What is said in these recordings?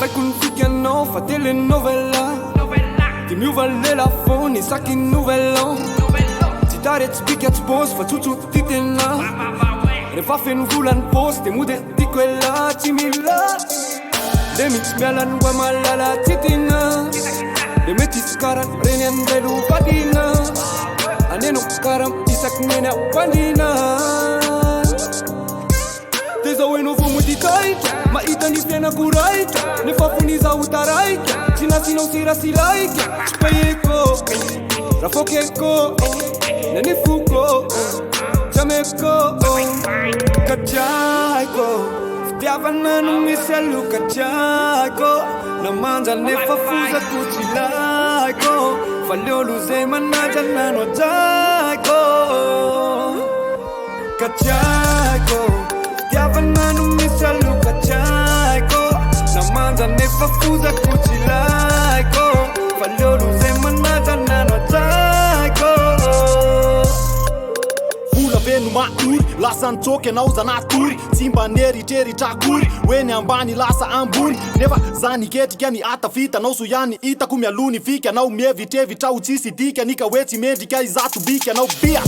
saiko ny fikanao fa telenovela Ty miova le lafony isaky nouvel an Tsy tary tsy bika tsy bôsy fa tsotso ty tena Rehefa feno volany pôsy de mode tiako ela tsy mila Le mitsy miala ny mba malala tsy tina Le mety isy kara reny andrelo vadina Aneno kara isaky neny apandina De zao enao vo modikaika mahita ny fiainako raika Nefa fonizaho taraika Tsy nasinao sirasilaika Tsy payeko raha fokeko nanifoko Jameko Kajaiko Fitiavana no misy aloka jaiko Namanja nefa fozako tsy laiko Fa leolo zay manaja nano jaiko Kajaiko Fitiavana no misy aloka jaiko Namanja nefa fozako tsy laiko Fa leolo zay manaja nano jaiko Veno matury, lasa nitsoky anao zanatory Tsy mba neritreritra akory Hoe ny ambany lasa ambony Nefa zany ketrika ny atafita Anao so ihany hitako mialony fika Anao mievitrevitra ho tsisy dika Nika hoe tsy mendrika izato bika Anao bia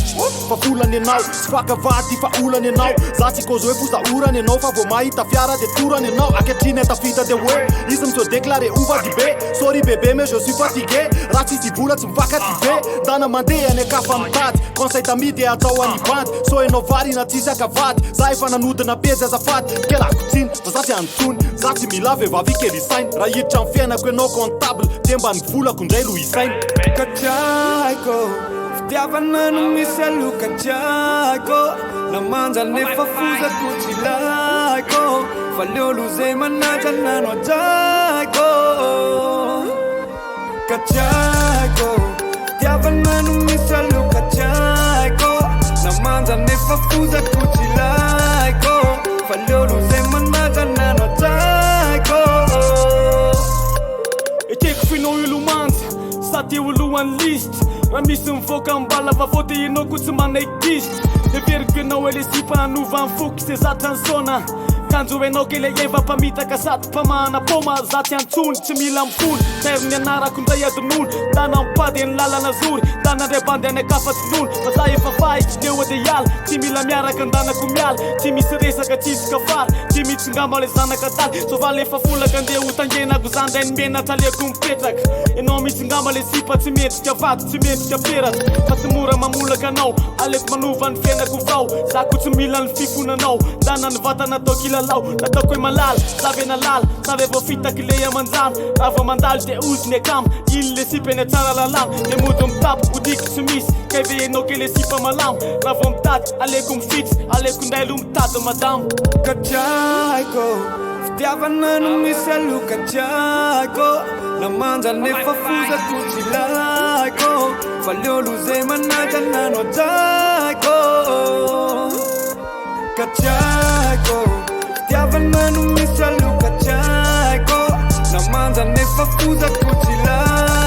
fa volany anao Tsy fakavady fa olany anao Za tsy kozo hoe fozaorany anao Fa vo mahita fiara de torany anao Aketriny atafita de hoe Izy miso déclaré ovady be Sorry bébé mais je suis fatigué Raha tsisy vola tsy mifankaty be Dana mandeha ny akafa mitady Conseil d'ami de atao anivady So enao vary na tsisy akavady Za efa nanodina pejy azafady Kelako tsiny fa za tsy antsony Za tsy mila vehivavy kely isainy Raha hiditra amin'ny fiainako enao comptable De mba ny volako indray lo isainy Kajaiko Fitiavana no misy aloka jaiko Namanja nefa fozako tsy laiko Fa leolo zay manaja nano jaiko Kajaiko Fitiavana no misy aloka jaiko Namanja nefa fozako tsy laiko Fa leolo zay manaja nano jaiko Ekeko finao ilomanja Sady olohan'ny list Raha misy mivoaka mbala vavote ianao ko tsy manaikist Everiko ianao ele sipa hanova ny foky Se zatra ny sona Kanjo enao kele eva mpamitaka sady mpamana poma Za tsy antsony tsy mila mipony Tairo ny anarako ndray adonony Dana mpady ny lalana zory Dana ndray bandy any akafatsinony Fa za efa fahiky teo ade hiala Tsy mila miaraka ndanako miala Tsy misy resaka tsisy kafara Tsy mitsingamba le zanaka daly Sovaly efa folaka andeha ho tangenako Zandray ny mena taleko mipetraka Enao mitsingamba le sipa tsy mendrika vato Tsy mendrika peratra Fa tsy mora mamolaka anao Aleko manova ny fiainako vao Zako tsy mila ny fifonanao Dana ny vatana atao kilalao Nataoko hoe malala, savy nalala Savy vao fitaky le amanjana Raha vao mandaly de ozy ny akamba Iny le sipa eny atsara lalana De mody mitapo, odiko tsy misy Kay ve enao ke le sipa malama Raha vao mitady, aleko mifitsy Aleko ndailo mitady madamo Kajaiko Fitiavana no misy aloka jaiko Namanja nefa fozako tsy laiko Fa leolo zay manaja nano jaiko Kajaiko Fitiavana no misy aloka jaiko Namanja nefa fozako tsy laiko